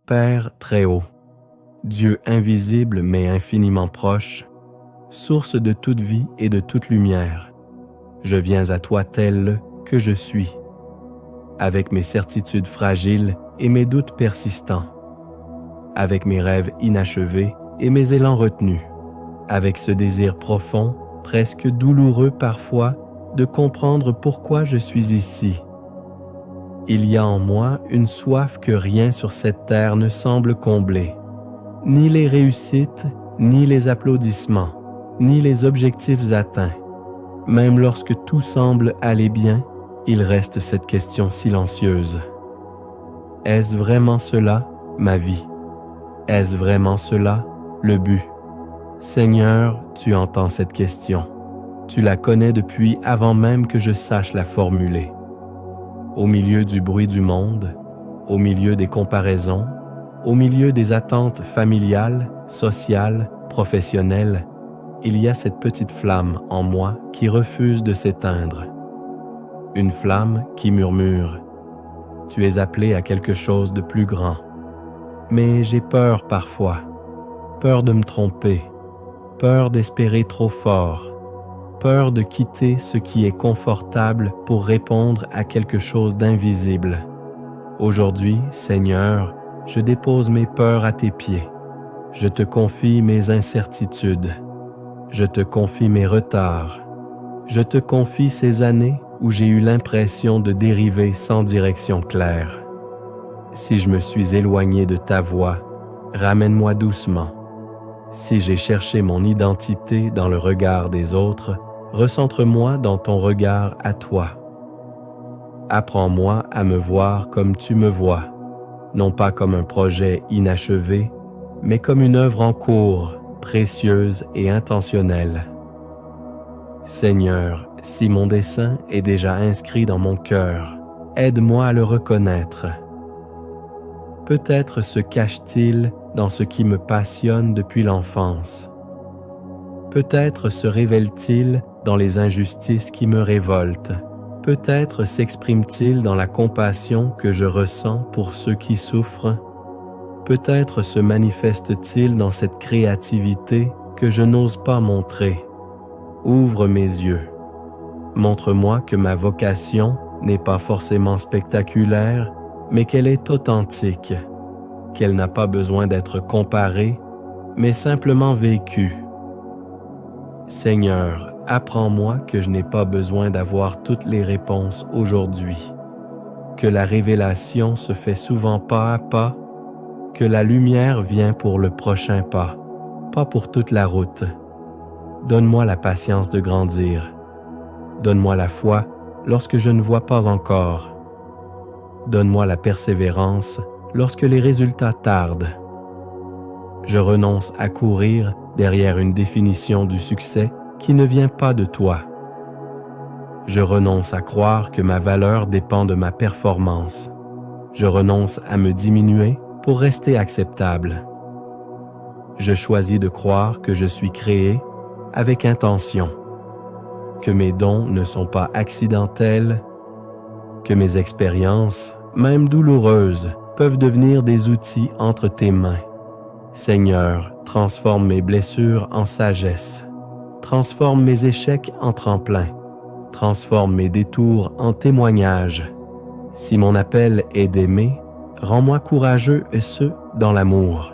Père très haut, Dieu invisible mais infiniment proche, source de toute vie et de toute lumière, je viens à toi tel que je suis, avec mes certitudes fragiles et mes doutes persistants, avec mes rêves inachevés et mes élans retenus, avec ce désir profond, presque douloureux parfois, de comprendre pourquoi je suis ici. Il y a en moi une soif que rien sur cette terre ne semble combler. Ni les réussites, ni les applaudissements, ni les objectifs atteints. Même lorsque tout semble aller bien, il reste cette question silencieuse. Est-ce vraiment cela, ma vie? Est-ce vraiment cela, le but? Seigneur, tu entends cette question. Tu la connais depuis avant même que je sache la formuler. Au milieu du bruit du monde, au milieu des comparaisons, au milieu des attentes familiales, sociales, professionnelles, il y a cette petite flamme en moi qui refuse de s'éteindre. Une flamme qui murmure « Tu es appelé à quelque chose de plus grand. » Mais j'ai peur parfois, peur de me tromper, peur d'espérer trop fort, peur de quitter ce qui est confortable pour répondre à quelque chose d'invisible. Aujourd'hui, Seigneur, je dépose mes peurs à tes pieds. Je te confie mes incertitudes. Je te confie mes retards. Je te confie ces années où j'ai eu l'impression de dériver sans direction claire. Si je me suis éloigné de ta voix, ramène-moi doucement. Si j'ai cherché mon identité dans le regard des autres, recentre-moi dans ton regard à toi. Apprends-moi à me voir comme tu me vois, non pas comme un projet inachevé, mais comme une œuvre en cours, précieuse et intentionnelle. Seigneur, si mon dessein est déjà inscrit dans mon cœur, aide-moi à le reconnaître. Peut-être se cache-t-il dans ce qui me passionne depuis l'enfance. Peut-être se révèle-t-il dans les injustices qui me révoltent. Peut-être s'exprime-t-il dans la compassion que je ressens pour ceux qui souffrent. Peut-être se manifeste-t-il dans cette créativité que je n'ose pas montrer. Ouvre mes yeux. Montre-moi que ma vocation n'est pas forcément spectaculaire, mais qu'elle est authentique, qu'elle n'a pas besoin d'être comparée, mais simplement vécue. Seigneur, apprends-moi que je n'ai pas besoin d'avoir toutes les réponses aujourd'hui, que la révélation se fait souvent pas à pas, que la lumière vient pour le prochain pas, pas pour toute la route. Donne-moi la patience de grandir. Donne-moi la foi lorsque je ne vois pas encore. Donne-moi la persévérance lorsque les résultats tardent. Je renonce à courir derrière une définition du succès qui ne vient pas de toi. Je renonce à croire que ma valeur dépend de ma performance. Je renonce à me diminuer pour rester acceptable. Je choisis de croire que je suis créé avec intention, que mes dons ne sont pas accidentels, que mes expériences, même douloureuses, peuvent devenir des outils entre tes mains. Seigneur, transforme mes blessures en sagesse. Transforme mes échecs en tremplin. Transforme mes détours en témoignages. Si mon appel est d'aimer, rends-moi courageux et ce, dans l'amour.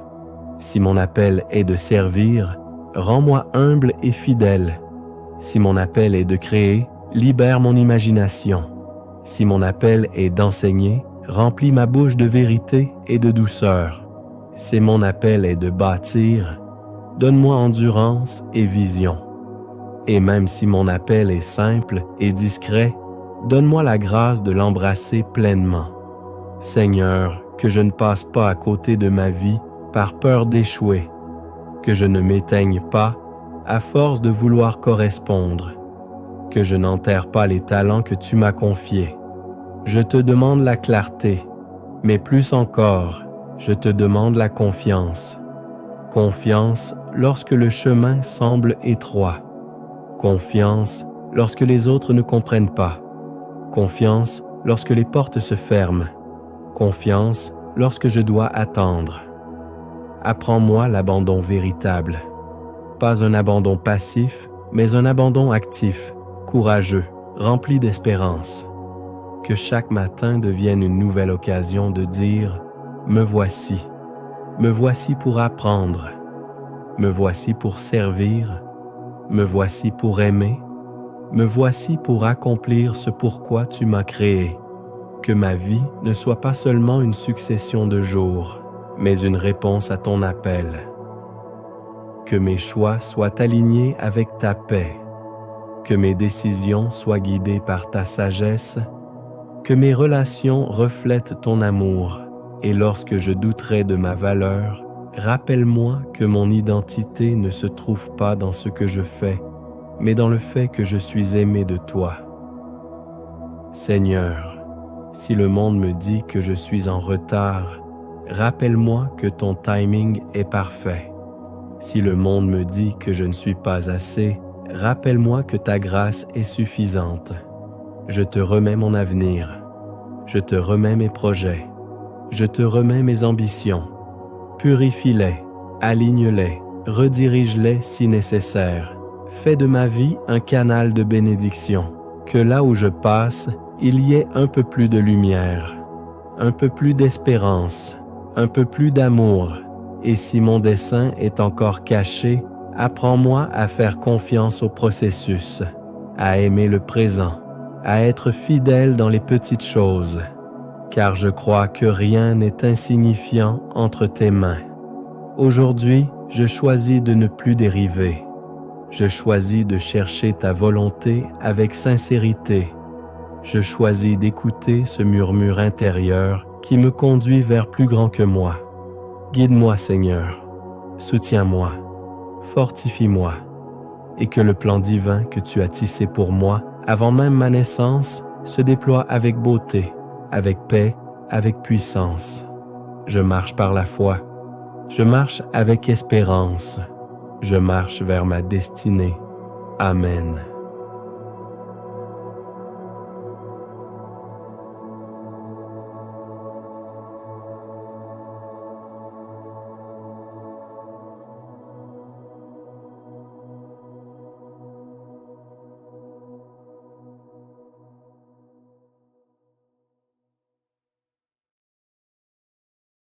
Si mon appel est de servir, rends-moi humble et fidèle. Si mon appel est de créer, libère mon imagination. Si mon appel est d'enseigner, remplis ma bouche de vérité et de douceur. Si mon appel est de bâtir, donne-moi endurance et vision. Et même si mon appel est simple et discret, donne-moi la grâce de l'embrasser pleinement. Seigneur, que je ne passe pas à côté de ma vie par peur d'échouer, que je ne m'éteigne pas à force de vouloir correspondre, que je n'enterre pas les talents que tu m'as confiés. Je te demande la clarté, mais plus encore, je te demande la confiance. Confiance lorsque le chemin semble étroit. Confiance lorsque les autres ne comprennent pas. Confiance lorsque les portes se ferment. Confiance lorsque je dois attendre. Apprends-moi l'abandon véritable. Pas un abandon passif, mais un abandon actif, courageux, rempli d'espérance. Que chaque matin devienne une nouvelle occasion de dire « Me voici pour apprendre, me voici pour servir, me voici pour aimer, me voici pour accomplir ce pourquoi tu m'as créé. Que ma vie ne soit pas seulement une succession de jours, mais une réponse à ton appel. Que mes choix soient alignés avec ta paix, que mes décisions soient guidées par ta sagesse, que mes relations reflètent ton amour, et lorsque je douterai de ma valeur, rappelle-moi que mon identité ne se trouve pas dans ce que je fais, mais dans le fait que je suis aimé de toi. Seigneur, si le monde me dit que je suis en retard, rappelle-moi que ton timing est parfait. Si le monde me dit que je ne suis pas assez, rappelle-moi que ta grâce est suffisante. Je te remets mon avenir. Je te remets mes projets. Je te remets mes ambitions. Purifie-les, aligne-les, redirige-les si nécessaire. Fais de ma vie un canal de bénédiction. Que là où je passe, il y ait un peu plus de lumière, un peu plus d'espérance, un peu plus d'amour. Et si mon dessein est encore caché, apprends-moi à faire confiance au processus, à aimer le présent, à être fidèle dans les petites choses, car je crois que rien n'est insignifiant entre tes mains. Aujourd'hui, je choisis de ne plus dériver. Je choisis de chercher ta volonté avec sincérité. Je choisis d'écouter ce murmure intérieur qui me conduit vers plus grand que moi. Guide-moi, Seigneur. Soutiens-moi. Fortifie-moi. Et que le plan divin que tu as tissé pour moi avant même ma naissance se déploie avec beauté, avec paix, avec puissance. Je marche par la foi. Je marche avec espérance. Je marche vers ma destinée. Amen.